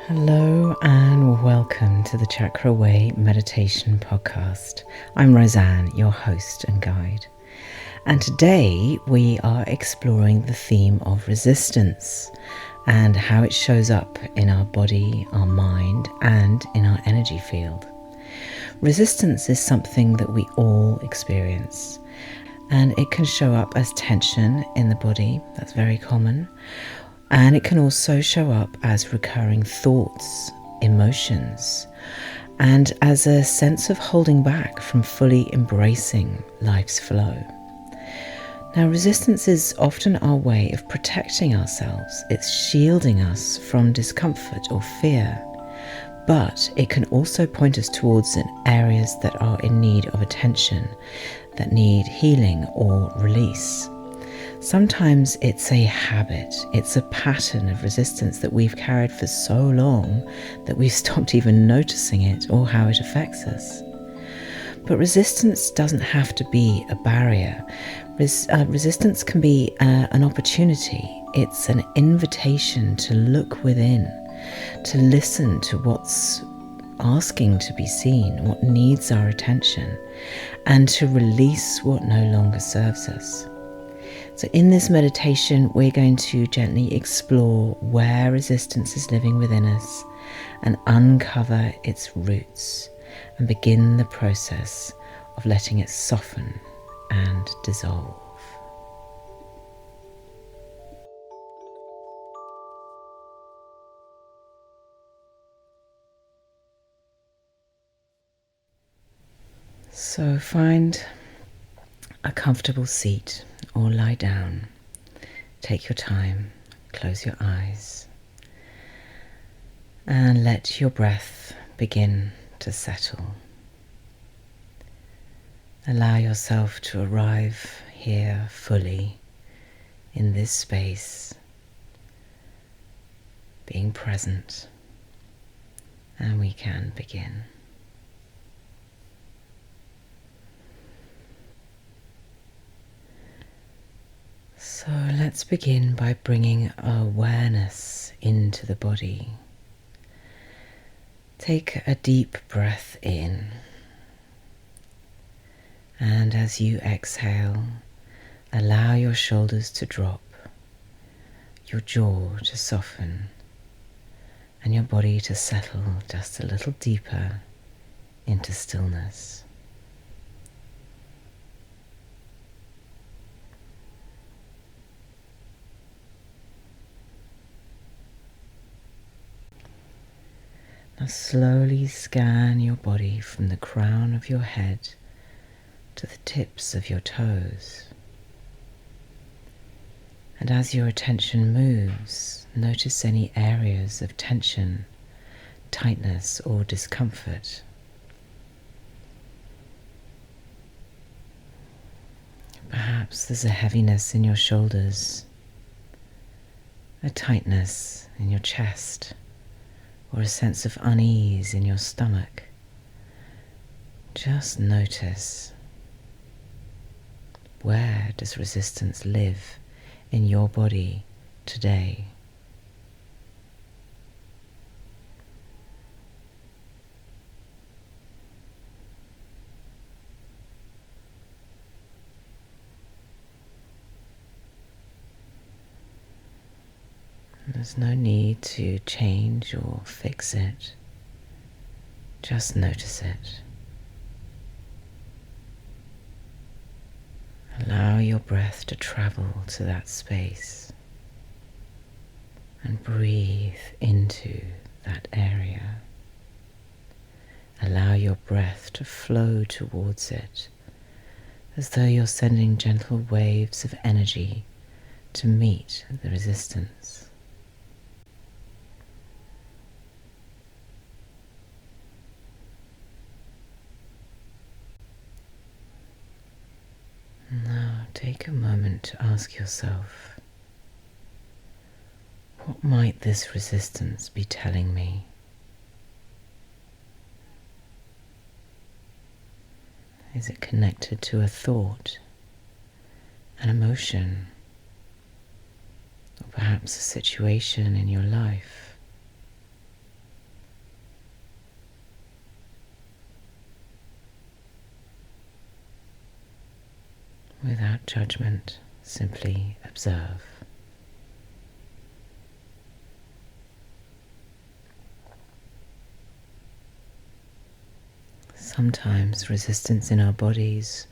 Hello and welcome to the Chakra Way Meditation Podcast. I'm Roseanne, your host and guide. And today we are exploring the theme of resistance and how it shows up in our body, our mind, and in our energy field. Resistance is something that we all experience, and it can show up as tension in the body. That's very common. And it can also show up as recurring thoughts, emotions, and as a sense of holding back from fully embracing life's flow. Now, resistance is often our way of protecting ourselves. It's shielding us from discomfort or fear. But it can also point us towards areas that are in need of attention, that need healing or release. Sometimes it's a habit, it's a pattern of resistance that we've carried for so long that we've stopped even noticing it or how it affects us. But resistance doesn't have to be a barrier. Resistance can be an opportunity. It's an invitation to look within, to listen to what's asking to be seen, what needs our attention, and to release what no longer serves us. So in this meditation, we're going to gently explore where resistance is living within us and uncover its roots and begin the process of letting it soften and dissolve. So find a comfortable seat or lie down. Take your time, close your eyes, and let your breath begin to settle. Allow yourself to arrive here fully in this space, being present, and we can begin. So let's begin by bringing awareness into the body. Take a deep breath in, and as you exhale, allow your shoulders to drop, your jaw to soften, and your body to settle just a little deeper into stillness. Now slowly scan your body from the crown of your head to the tips of your toes. And as your attention moves, notice any areas of tension, tightness, or discomfort. Perhaps there's a heaviness in your shoulders, a tightness in your chest, or a sense of unease in your stomach. Just notice, where does resistance live in your body today? There's no need to change or fix it. Just notice it. Allow your breath to travel to that space and breathe into that area. Allow your breath to flow towards it as though you're sending gentle waves of energy to meet the resistance. Now take a moment to ask yourself, what might this resistance be telling me? Is it connected to a thought, an emotion, or perhaps a situation in your life? Without judgment, simply observe. Sometimes resistance in our bodies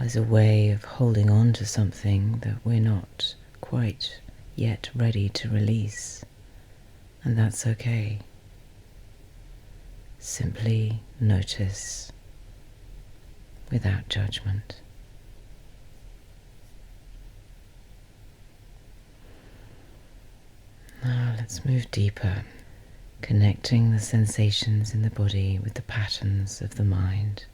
is a way of holding on to something that we're not quite yet ready to release, and that's okay. Simply notice without judgment. Now let's move deeper, connecting the sensations in the body with the patterns of the mind.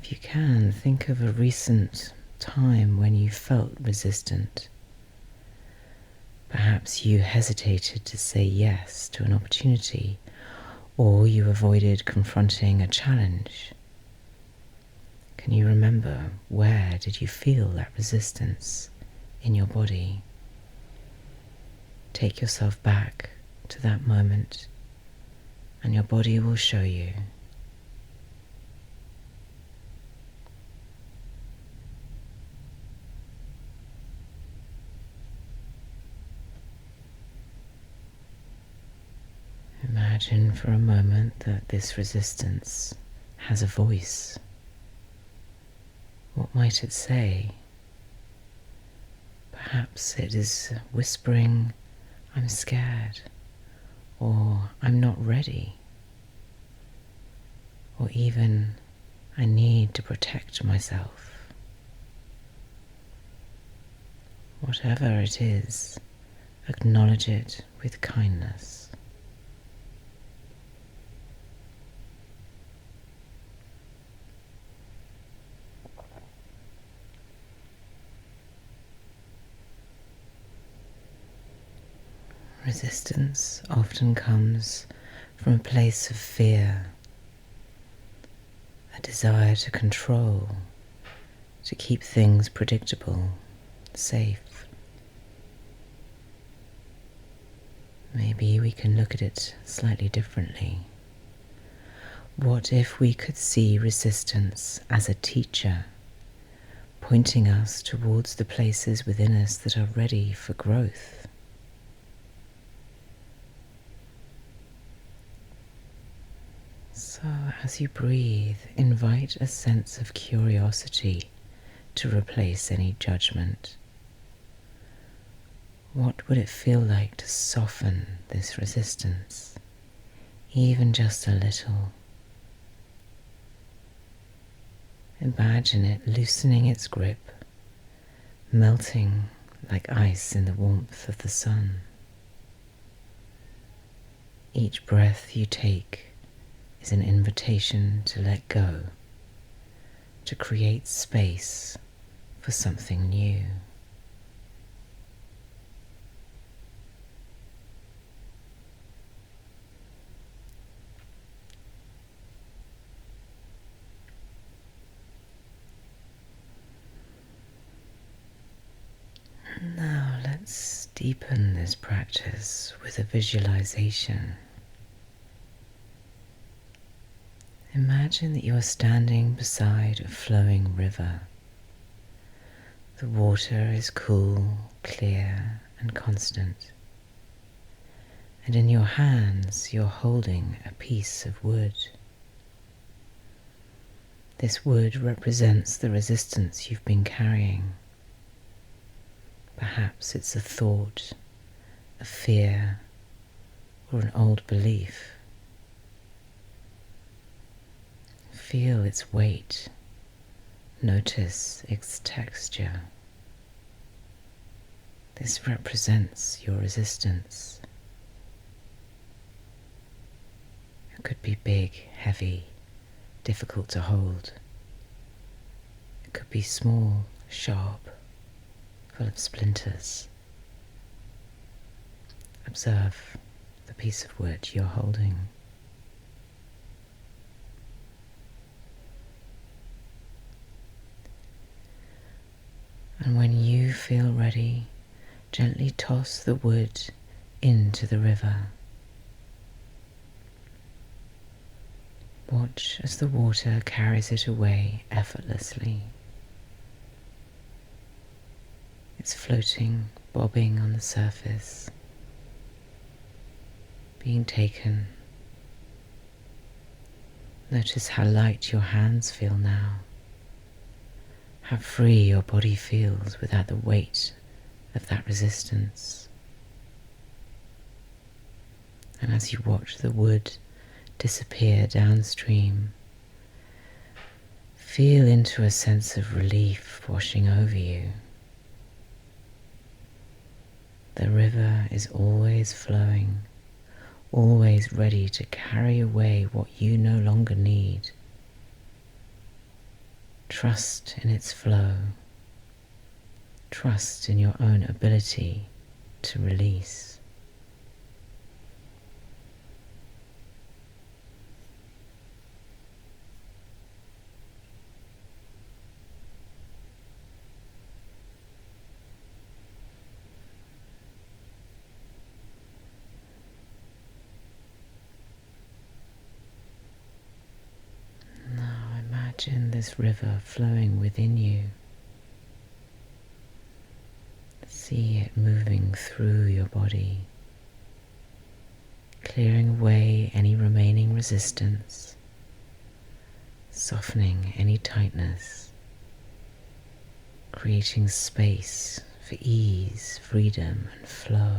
If you can, think of a recent time when you felt resistant. Perhaps you hesitated to say yes to an opportunity, or you avoided confronting a challenge. Can you remember where did you feel that resistance in your body? Take yourself back to that moment, and your body will show you. Imagine for a moment that this resistance has a voice. What might it say? Perhaps it is whispering, "I'm scared," or "I'm not ready," or even, "I need to protect myself." Whatever it is, acknowledge it with kindness. Resistance often comes from a place of fear, a desire to control, to keep things predictable, safe. Maybe we can look at it slightly differently. What if we could see resistance as a teacher, pointing us towards the places within us that are ready for growth? So as you breathe, invite a sense of curiosity to replace any judgment. What would it feel like to soften this resistance, even just a little? Imagine it loosening its grip, melting like ice in the warmth of the sun. Each breath you take is an invitation to let go, to create space for something new. Now let's deepen this practice with a visualization. Imagine that you are standing beside a flowing river. The water is cool, clear, and constant. And in your hands you're holding a piece of wood. This wood represents the resistance you've been carrying. Perhaps it's a thought, a fear, or an old belief. Feel its weight. Notice its texture. This represents your resistance. It could be big, heavy, difficult to hold. It could be small, sharp, full of splinters. Observe the piece of wood you're holding. And when you feel ready, gently toss the wood into the river. Watch as the water carries it away effortlessly. It's floating, bobbing on the surface, being taken. Notice how light your hands feel now, how free your body feels without the weight of that resistance. And as you watch the wood disappear downstream, feel into a sense of relief washing over you. The river is always flowing, always ready to carry away what you no longer need. Trust in its flow. Trust in your own ability to release. Imagine this river flowing within you. See it moving through your body, clearing away any remaining resistance, softening any tightness, creating space for ease, freedom, and flow.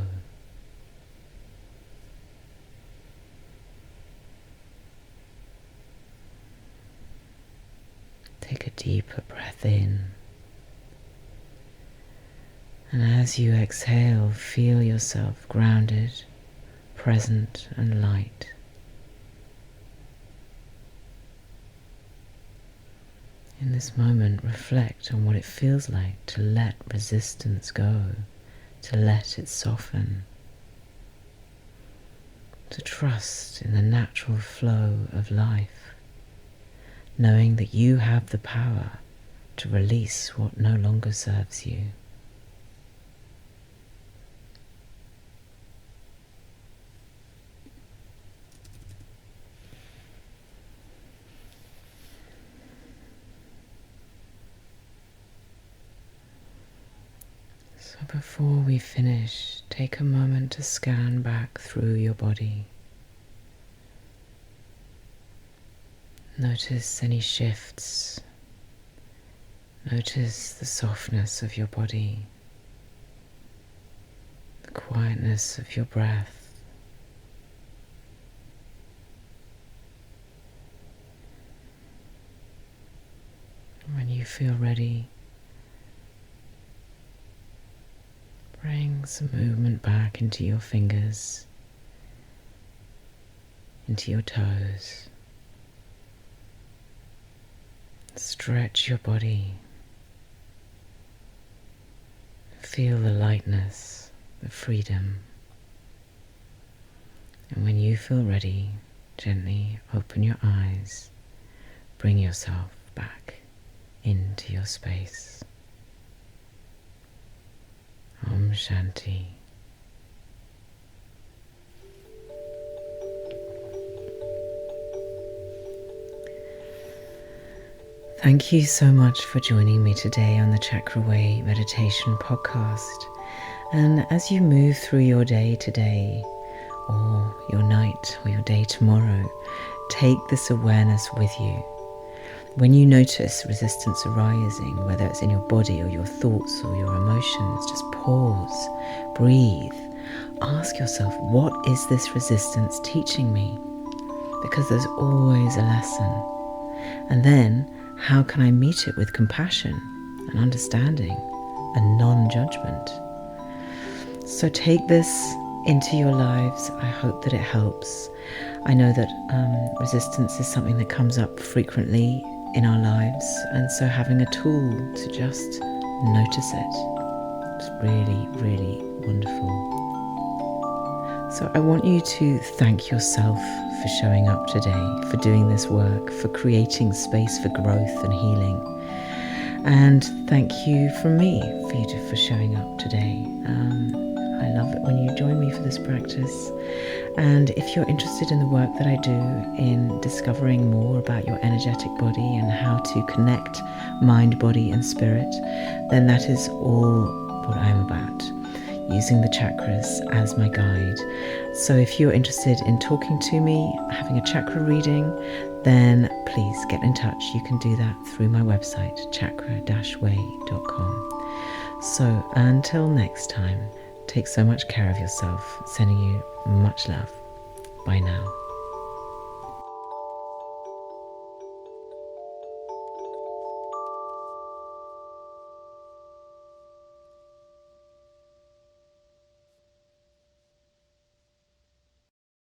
Take a deeper breath in, and as you exhale, feel yourself grounded, present, and light. In this moment, reflect on what it feels like to let resistance go, to let it soften, to trust in the natural flow of life, knowing that you have the power to release what no longer serves you. So before we finish, take a moment to scan back through your body. Notice any shifts. Notice the softness of your body, the quietness of your breath. When you feel ready, bring some movement back into your fingers, into your toes. Stretch your body. Feel the lightness, the freedom. And when you feel ready, gently open your eyes. Bring yourself back into your space. Om Shanti. Thank you so much for joining me today on the Chakra Way Meditation Podcast. And as you move through your day today, or your night, or your day tomorrow, take this awareness with you. When you notice resistance arising, whether it's in your body or your thoughts or your emotions, just pause, breathe, ask yourself, what is this resistance teaching me? Because there's always a lesson. And then, how can I meet it with compassion and understanding and non-judgment? So take this into your lives. I hope that it helps. I know that resistance is something that comes up frequently in our lives, and so having a tool to just notice it is really, really wonderful. So I want you to thank yourself for showing up today, for doing this work, for creating space for growth and healing. And thank you from me for showing up today. I love it when you join me for this practice. And if you're interested in the work that I do in discovering more about your energetic body and how to connect mind, body and spirit, then that is all what I'm about, using the chakras as my guide. So if you're interested in talking to me, having a chakra reading, then please get in touch. You can do that through my website, chakra-way.com. So until next time, take so much care of yourself. Sending you much love. Bye now.